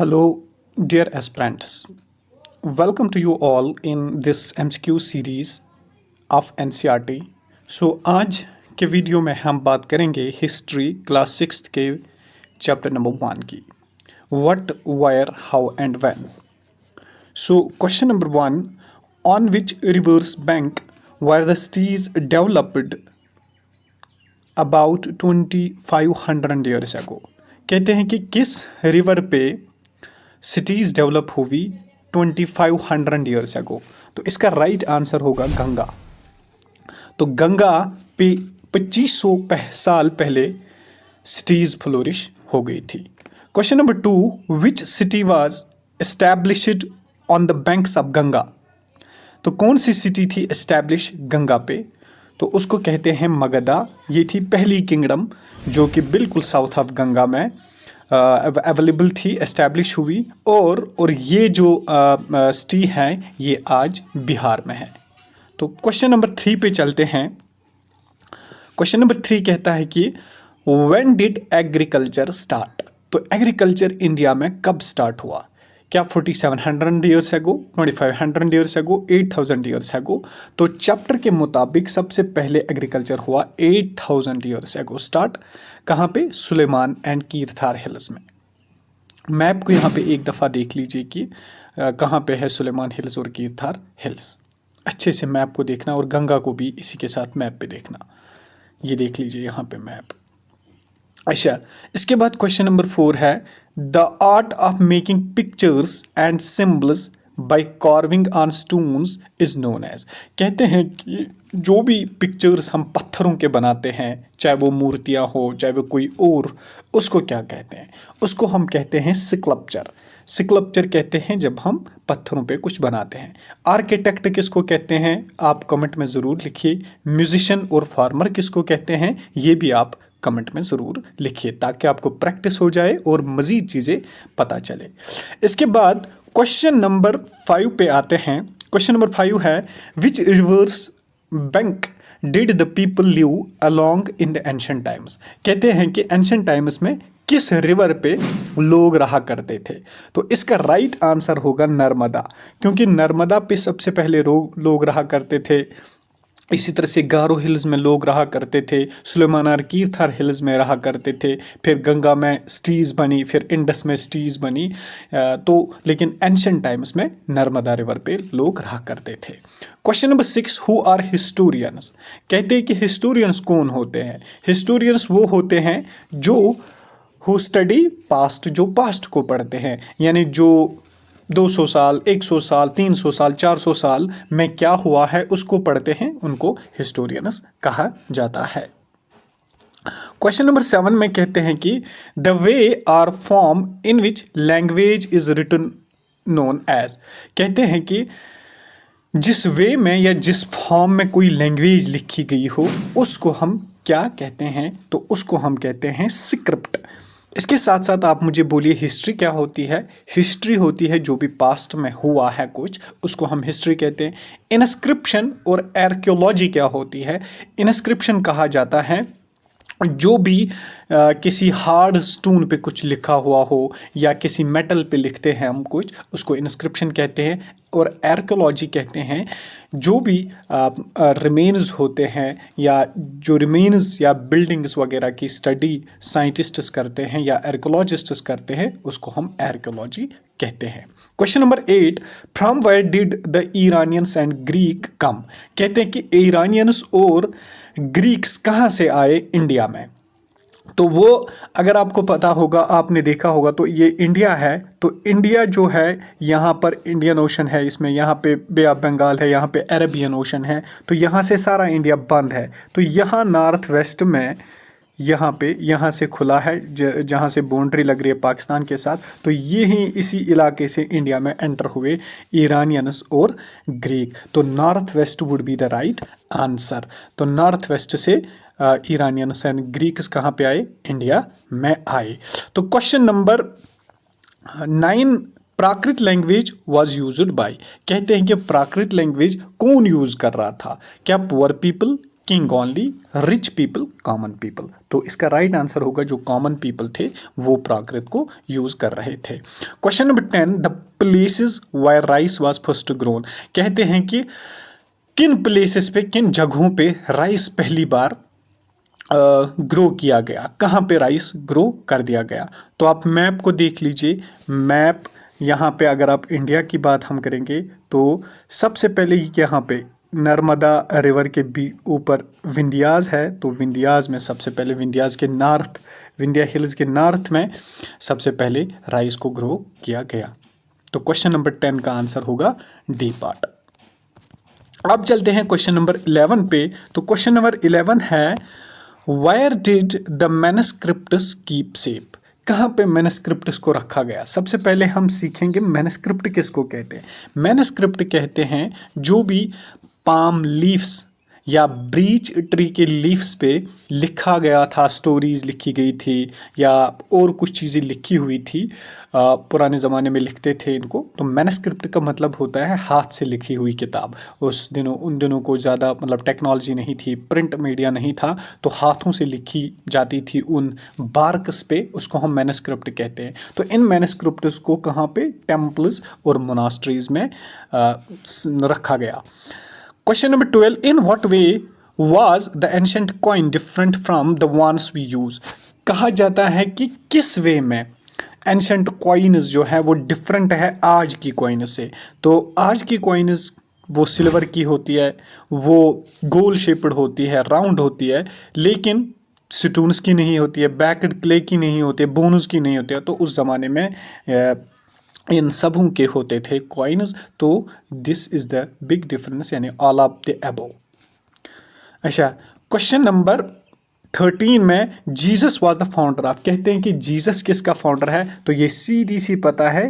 Hello, dear aspirants. Welcome to you all in this MCQ series of NCERT. आज के video में हम बात करेंगे हिस्ट्री क्लास 6 के चैप्टर नंबर 1 की what wire how and when. Question number 1, on which river's bank were the cities developed about 2500 years ago. कहते हैं कि किस रिवर पे सिटीज़ डेवलप हुई 2500 ईयर्स अगो. तो इसका राइट आंसर होगा गंगा. तो गंगा पे 2500 साल पहले सिटीज़ फ्लोरिश हो गई थी. Question number 2, which city was established on the banks of Ganga. तो कौन सी सिटी थी एस्टैब्लिश गंगा पे? तो उसको कहते हैं मगधा. ये थी पहली किंगडम जो कि बिल्कुल साउथ ऑफ गंगा में अवेलेबल थी, एस्टैब्लिश हुई. और ये जो सिटी है ये आज बिहार में है. तो क्वेश्चन नंबर 3 पे चलते हैं. क्वेश्चन नंबर 3 कहता है कि व्हेन डिड एग्रीकल्चर स्टार्ट. तो एग्रीकल्चर इंडिया में कब स्टार्ट हुआ? क्या 4700 years ago, 2500 years ago, 8000 years ago? तो चैप्टर के मुताबिक सबसे पहले एग्रीकल्चर हुआ 8000 ईयर्स अगो स्टार्ट. कहाँ पे? सुलेमान एंड कीरथार हिल्स में. मैप को यहाँ पे एक दफ़ा देख लीजिए कि कहाँ पे है सुलेमान हिल्स और कीरथार हिल्स. अच्छे से मैप को देखना और गंगा को भी इसी के साथ मैप पे देखना. ये देख लीजिए यहाँ पे मैप. अच्छा, इसके बाद क्वेश्चन नंबर 4 है the art of making pictures and symbols by carving on stones is known as. कहते हैं कि जो भी पिक्चर्स हम पत्थरों के बनाते हैं, चाहे वो मूर्तियाँ हो चाहे वो कोई और, उसको क्या कहते हैं? उसको हम कहते हैं स्कल्पचर. स्कल्पचर कहते हैं जब हम पत्थरों पे कुछ बनाते हैं. आर्किटेक्ट किसको कहते हैं? आप कमेंट में ज़रूर लिखिए. म्यूजिशियन और फार्मर किसको कहते हैं? ये भी आप कमेंट में ज़रूर लिखिए ताकि आपको प्रैक्टिस हो जाए और मज़ीद चीज़ें पता चले. इसके बाद क्वेश्चन नंबर 5 पे आते हैं. क्वेश्चन नंबर 5 है which river's bank did the people live along in the ancient times. कहते हैं कि एंशिएंट टाइम्स में किस रिवर पे लोग रहा करते थे? तो इसका राइट आंसर होगा नर्मदा, क्योंकि नर्मदा पे सबसे पहले लोग रहा करते थे. इसी तरह से गारो हिल्स में लोग रहा करते थे, सुलेमान और कीरथार हिल्स में रहा करते थे, फिर गंगा में सिटीज़ बनी, फिर इंडस में सिटीज़ बनी. लेकिन एंशिएंट टाइम्स में नर्मदा रिवर पे लोग रहा करते थे. Question number 6, who are historians. कहते हैं कि हिस्टोरियंस कौन होते हैं? हिस्टोरियंस वो होते हैं जो हु स्टडी पास्ट, जो पास्ट को पढ़ते हैं, यानी जो 200 साल, 100 साल, 300 साल, 400 साल में क्या हुआ है उसको पढ़ते हैं, उनको हिस्टोरियंस कहा जाता है. क्वेश्चन नंबर 7 में कहते हैं कि the way are form in which language is written known as. कहते हैं कि जिस वे में या जिस फॉर्म में कोई लैंग्वेज लिखी गई हो उसको हम क्या कहते हैं? तो उसको हम कहते हैं स्क्रिप्ट. इसके साथ साथ आप मुझे बोलिए हिस्ट्री क्या होती है? हिस्ट्री होती है जो भी पास्ट में हुआ है कुछ, उसको हम हिस्ट्री कहते हैं. इनस्क्रिप्शन और आर्कियोलॉजी क्या होती है? इनस्क्रिप्शन कहा जाता है जो भी किसी हार्ड स्टोन पे कुछ लिखा हुआ हो या किसी मेटल पे लिखते हैं हम कुछ, उसको इनस्क्रिप्शन कहते हैं. और आर्कियोलॉजी कहते हैं जो भी रिमेन्स होते हैं या जो रिमेन्स या बिल्डिंग्स वगैरह की स्टडी साइंटिस्ट्स करते हैं या आर्कियोलॉजिस्ट्स करते हैं, उसको हम आर्कियोलॉजी कहते हैं. Question number 8, from where did the Iranians and Greek come. कहते हैं कि ईरानियंस और ग्रीक्स कहाँ से आए इंडिया में? तो वो अगर आपको पता होगा, आपने देखा होगा, तो ये इंडिया है. तो इंडिया जो है यहाँ पर इंडियन ओशन है, इसमें यहाँ पे बे ऑफ बंगाल है, यहाँ पे अरेबियन ओशन है. तो यहाँ से सारा इंडिया बंद है. तो यहाँ नॉर्थ वेस्ट में यहाँ से खुला है जहाँ से बाउंड्री लग रही है पाकिस्तान के साथ. तो यही इसी इलाके से इंडिया में एंटर हुए ईरानियंस और ग्रीक. तो north west would be the right answer. तो नॉर्थ वेस्ट से ईरानियंस एंड ग्रीक्स कहाँ पे आए? इंडिया में आए. तो question number 9, Prakrit language was used by. कहते हैं कि प्राकृत लैंग्वेज कौन यूज कर रहा था? क्या poor people, king only, rich people, common people. तो इसका राइट आंसर होगा जो कॉमन पीपल थे वो प्राकृत को यूज कर रहे थे। Question number 10, the places wire rice was first grown. कहते हैं कि किन प्लेसेस पे, किन जगहों पे राइस पहली बार ग्रो किया गया, कहाँ पे राइस ग्रो कर दिया गया। तो आप मैप को देख लीजिए। मैप यहाँ पे अगर आप इंडिया की बात हम करेंगे तो सबसे पहले यहाँ पे नर्मदा रिवर के भी ऊपर विंध्याज है। तो विंध्याज में सबसे पहले, विंध्याज के नॉर्थ, विंध्या हिल्स के नॉर्थ में सबसे पहले राइस को ग्रो किया गया। तो क्वेश्चन नंबर 10 का आंसर होगा डी पार्ट। अब चलते हैं क्वेश्चन नंबर 11 पे। तो क्वेश्चन नंबर 11 है, where did the manuscripts keep safe. कहाँ पे मैनस्क्रिप्टस को रखा गया। सबसे पहले हम सीखेंगे मैनस्क्रिप्ट किसको कहते हैं। मैनस्क्रिप्ट कहते हैं जो भी पाम लीव्स या ब्रीच ट्री के लीव्स पे लिखा गया था, स्टोरीज लिखी गई थी या और कुछ चीज़ें लिखी हुई थी, पुराने ज़माने में लिखते थे इनको। तो मैनस्क्रिप्ट का मतलब होता है हाथ से लिखी हुई किताब। उन दिनों को ज़्यादा मतलब टेक्नोलॉजी नहीं थी, प्रिंट मीडिया नहीं था, तो हाथों से लिखी जाती थी उन बार्क्स पे, उसको हम मैनस्क्रिप्ट कहते हैं। तो इन मैनस्क्रिप्ट्स को कहाँ पे, टेम्पल्स और मोनास्ट्रीज में रखा गया। Question number 12, in what way was the ancient coin different from the ones we use? कहा जाता है कि किस वे में एंशंट कॉइन्स जो है वो डिफरेंट है आज की कॉइन से। तो आज की कॉइन्स वो सिल्वर की होती है, वो गोल शेप्ड होती है, राउंड होती है, लेकिन स्टोन्स की नहीं होती है, बैक्ड क्ले की नहीं होती है, बोन्स की नहीं होती है। तो उस ज़माने में इन सबों के होते थे कॉइन्स। तो this is the big difference, यानी ऑल ऑफ द अबव। अच्छा, क्वेश्चन नंबर 13 में, Jesus was the founder of. कहते हैं कि जीसस किसका फाउंडर है। तो ये सीधी सी पता है,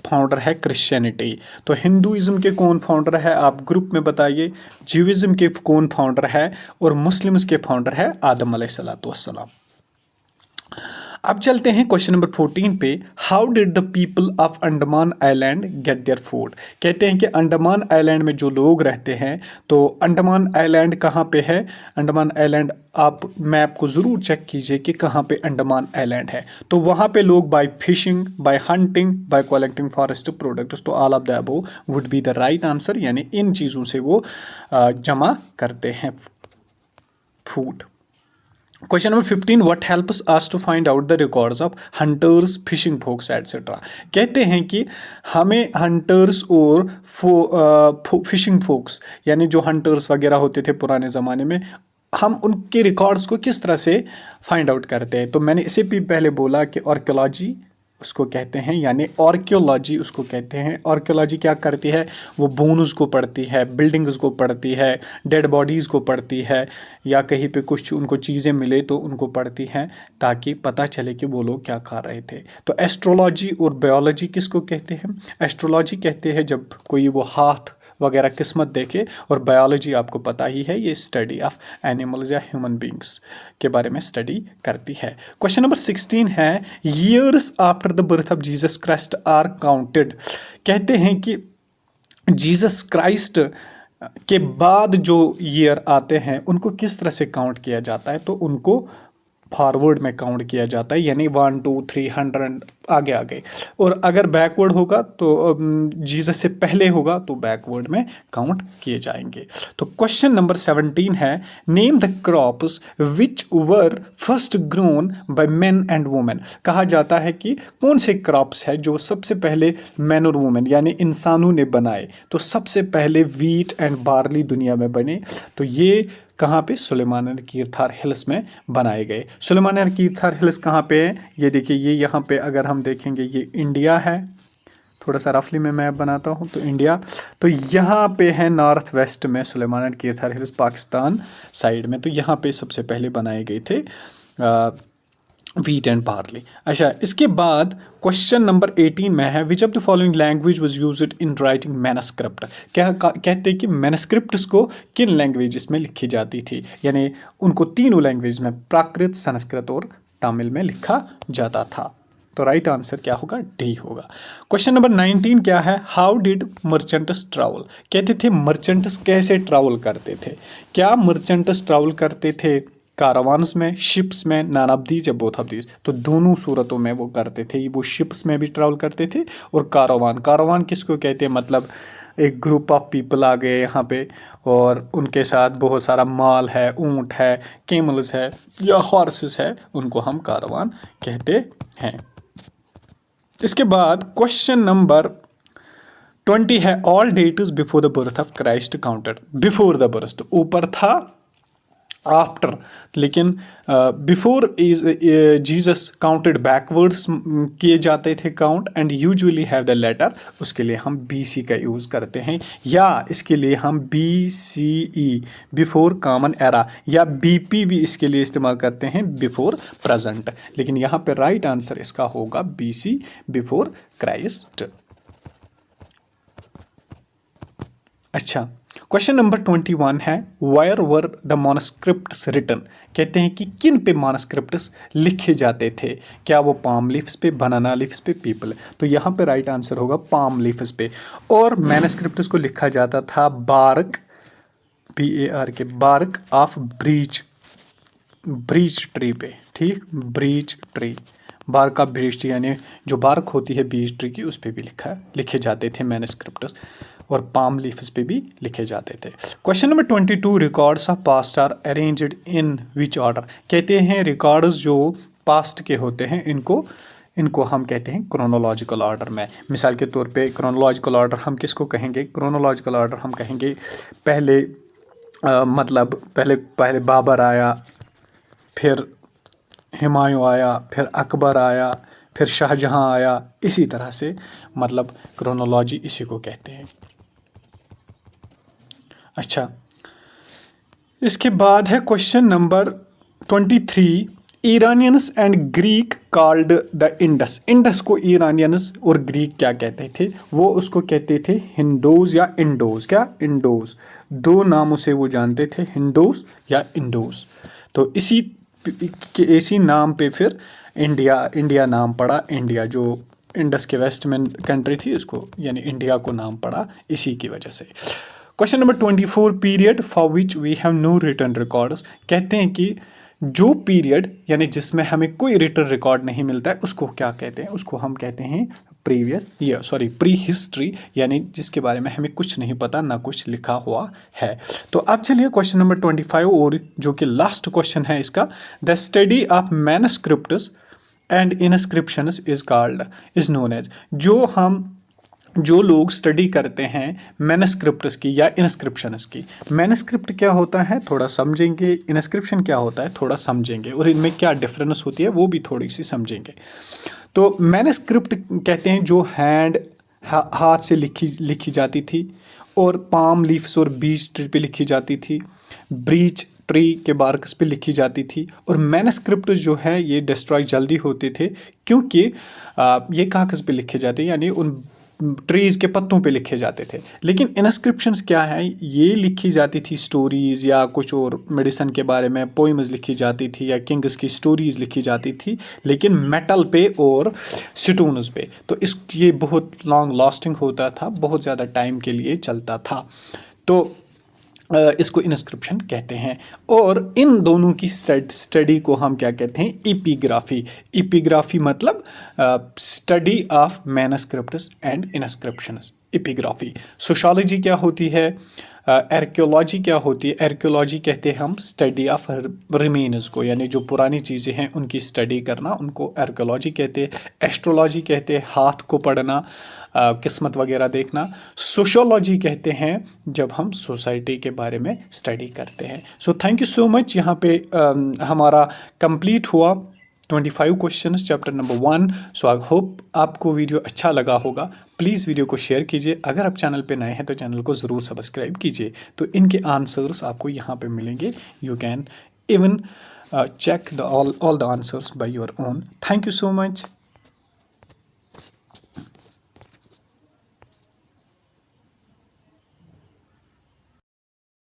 फाउंडर है क्रिश्चियनिटी। तो हिंदुइज्म के कौन फाउंडर है आप ग्रुप में बताइए, ज्यूइज्म के कौन फाउंडर है, और मुस्लिम्स के फाउंडर है आदम अलैहिस्सलातु वस्सलाम। अब चलते हैं क्वेश्चन नंबर 14 पे। How did the people of Andaman island get their food. कहते हैं कि अंडमान आइलैंड में जो लोग रहते हैं, तो अंडमान आइलैंड कहाँ पे है। अंडमान आइलैंड आप मैप को ज़रूर चेक कीजिए कि कहाँ पे अंडमान आइलैंड है। तो वहाँ पे लोग by fishing, by hunting, by collecting forest products, तो all of the above would be the right answer, यानी इन चीज़ों से वो जमा करते हैं food. Question number 15, what helps us to find out the records of hunters, fishing folks etcetera. कहते हैं कि हमें हंटर्स और फिशिंग फोक्स, यानी जो हंटर्स वगैरह होते थे पुराने ज़माने में, हम उनके रिकॉर्ड्स को किस तरह से फाइंड आउट करते हैं। तो मैंने इसे भी पहले बोला कि आर्कियोलॉजी उसको कहते हैं, यानी आर्कियोलॉजी उसको कहते हैं। आर्कियोलॉजी क्या करती है, वो बोन्स को पढ़ती है, बिल्डिंग्स को पढ़ती है, डेड बॉडीज़ को पढ़ती है, या कहीं पे कुछ उनको चीज़ें मिले तो उनको पढ़ती हैं, ताकि पता चले कि वो लोग क्या खा रहे थे। तो एस्ट्रोलॉजी और बायोलॉजी किसको कहते हैं। एस्ट्रोलॉजी कहते हैं जब कोई वो हाथ वगैरह किस्मत देखे, और बायोलॉजी आपको पता ही है, ये स्टडी ऑफ एनिमल्स या ह्यूमन बींग्स के बारे में स्टडी करती है। क्वेश्चन नंबर 16 है, years after the birth of Jesus Christ are counted. कहते हैं कि जीसस क्राइस्ट के बाद जो ईयर आते हैं उनको किस तरह से काउंट किया जाता है। तो उनको फॉरवर्ड में काउंट किया जाता है, यानी 1 2 3 100 आगे आगे। और अगर बैकवर्ड होगा तो जीसस से पहले होगा तो बैकवर्ड में काउंट किए जाएंगे। तो क्वेश्चन नंबर 17 है, name the crops which were first grown by main and women. कहा जाता है कि कौन से क्रॉप्स है जो सबसे पहले मैन और वुमेन यानी इंसानों ने बनाए। तो सबसे पहले वीट एंड बार्ली दुनिया में बने। तो ये कहाँ पे, सुलेमान एंड कीर्थार हिल्स में बनाए गए। सुलेमान एंड कीर्थार हिल्स कहाँ पे है, ये देखिए, ये यहाँ पे अगर हम देखेंगे ये इंडिया है। थोड़ा सा रफली में मैप बनाता हूँ तो इंडिया, तो यहाँ पे है नॉर्थ वेस्ट में Sulaiman and Kirthar hills, Pakistan side में। तो यहाँ पे सबसे पहले बनाए गए थे वीट एंड बार्ली। अच्छा, इसके बाद क्वेश्चन नंबर 18 में है, which of the following language was used in writing manuscript. कहते हैं कि मैनस्क्रिप्ट्स को किन लैंग्वेजेस में लिखी जाती थी, यानी उनको तीनों लैंग्वेज में, प्राकृत, संस्कृत और तमिल में लिखा जाता था। तो राइट आंसर क्या होगा, डी होगा। क्वेश्चन नंबर 19 क्या है, हाउ डिड मर्चेंट्स ट्रैवल। कहते थे मर्चेंट्स कैसे ट्रैवल करते थे। क्या मर्चेंट्स ट्रैवल करते थे कारवान्स में, शिप्स में, नन ऑफ दीज या बोथ ऑफ दीज। तो दोनों सूरतों में वो करते थे, वो शिप्स में भी ट्रैवल करते थे और कारवान किसको कहते हैं, मतलब एक ग्रुप ऑफ पीपल आ गए यहाँ पे और उनके साथ बहुत सारा माल है, ऊंट है, कैमल्स है या हॉर्सेस है, उनको हम कारवान कहते हैं। इसके बाद क्वेश्चन नंबर 20 है, all dates before the birth of Christ counted. Before the birth ऊपर था, आफ्टर, लेकिन before is Jesus counted backwards किए जाते थे count, and usually have the letter, उसके लिए हम BC का यूज़ करते हैं, या इसके लिए हम BCE बिफोर कॉमन एरा, या BP भी इसके लिए इस्तेमाल करते हैं बिफोर प्रेजेंट। लेकिन यहाँ पे राइट आंसर इसका होगा BC बिफोर क्राइस्ट। अच्छा, क्वेश्चन नंबर 21 है, वायर वर द मॉनस्क्रिप्ट्स रिटन। कहते हैं कि किन पे मॉनस्क्रिप्ट्स लिखे जाते थे, क्या वो पाम लीव्स पे, बनाना लीव्स पे, पीपल। तो यहाँ पे राइट आंसर होगा पाम लीव्स पे। और मैनस्क्रिप्ट्स को लिखा जाता था bark, BARK, bark of birch tree पे, ठीक, birch tree, bark of birch tree, यानी जो बार्क होती है बीच ट्री की, उस पे भी लिखे जाते थे मैनस्क्रिप्ट्स, और पाम लीफ्स पे भी लिखे जाते थे। Question number 22, records of past are arranged in which order. कहते हैं रिकॉर्ड्स जो पास्ट के होते हैं इनको हम कहते हैं क्रोनोलॉजिकल ऑर्डर में। मिसाल के तौर पे क्रोनोलॉजिकल ऑर्डर हम किसको कहेंगे, क्रोनोलॉजिकल ऑर्डर हम कहेंगे पहले मतलब पहले बाबर आया, फिर हुमायूं आया, फिर अकबर आया, फिर शाहजहां आया, इसी तरह से मतलब क्रोनोलॉजी इसी को कहते हैं। अच्छा, इसके बाद है question number 23, Iranians and Greek called the Indus. Indus को ईरानियंस और ग्रीक क्या कहते थे, वो उसको कहते थे हिंदोज या इंडोज। क्या, इंडोज, दो नामों से वो जानते थे, हिंदोज या इंडोज। तो इसी नाम पे फिर इंडिया नाम पड़ा। इंडिया जो इंडस के वेस्ट में कंट्री थी, उसको यानी इंडिया को नाम पड़ा इसी की वजह से। Question number 24, period for which we have no written records. कहते हैं कि जो पीरियड यानी जिसमें हमें कोई रिटन रिकॉर्ड नहीं मिलता है, उसको क्या कहते हैं, उसको हम कहते हैं प्री हिस्ट्री, यानी जिसके बारे में हमें कुछ नहीं पता, ना कुछ लिखा हुआ है। तो अब चलिए क्वेश्चन नंबर 25, और जो कि लास्ट क्वेश्चन है इसका, the study of manuscripts and inscriptions is known as. जो लोग स्टडी करते हैं मैनस्क्रिप्ट्स की या इनस्क्रिप्शंस की। मैनस्क्रिप्ट क्या होता है थोड़ा समझेंगे, इनस्क्रिप्शन क्या होता है थोड़ा समझेंगे, और इनमें क्या डिफरेंस होती है वो भी थोड़ी सी समझेंगे। तो मैनस्क्रिप्ट कहते हैं जो हाथ से लिखी जाती थी, और पाम लीव्स और बीच ट्री पे लिखी जाती थी, ब्रीच ट्री के बार्क्स पे लिखी जाती थी। और मैनस्क्रिप्ट जो है ये डिस्ट्रॉय जल्दी होते थे, क्योंकि ये कागज़ पे लिखे जाते, यानी उन ट्रीज के पत्तों पे लिखे जाते थे। लेकिन इनस्क्रिप्शंस क्या है, ये लिखी जाती थी स्टोरीज या कुछ और मेडिसिन के बारे में पोइम्स लिखी जाती थी, या किंग्स की स्टोरीज लिखी जाती थी, लेकिन मेटल पे और स्टोन्स पे। तो ये बहुत लॉन्ग लास्टिंग होता था, बहुत ज़्यादा टाइम के लिए चलता था। तो इसको इनस्क्रिप्शन कहते हैं। और इन दोनों की स्टडी को हम क्या कहते हैं, एपिग्राफी। एपिग्राफी मतलब study of manuscripts and inscriptions, epigraphy. Sociology क्या होती है, आर्कियोलॉजी क्या होती है। आर्कियोलॉजी कहते हैं हम स्टडी ऑफ रिमेन्स को, यानी जो पुरानी चीज़ें हैं उनकी स्टडी करना, उनको आर्कियोलॉजी कहते हैं। एस्ट्रोलॉजी कहते हैं हाथ को पढ़ना, किस्मत वगैरह देखना। सोशियोलॉजी कहते हैं जब हम सोसाइटी के बारे में स्टडी करते हैं। So thank you so much. यहाँ पे हमारा कंप्लीट हुआ 25 questions chapter number 1। So I hope आपको वीडियो अच्छा लगा होगा। प्लीज़ वीडियो को शेयर कीजिए। अगर आप चैनल पे नए हैं तो चैनल को ज़रूर सब्सक्राइब कीजिए, तो इनके आंसर्स आपको यहाँ पे मिलेंगे। You can even check all the answers by your own. Thank you so much.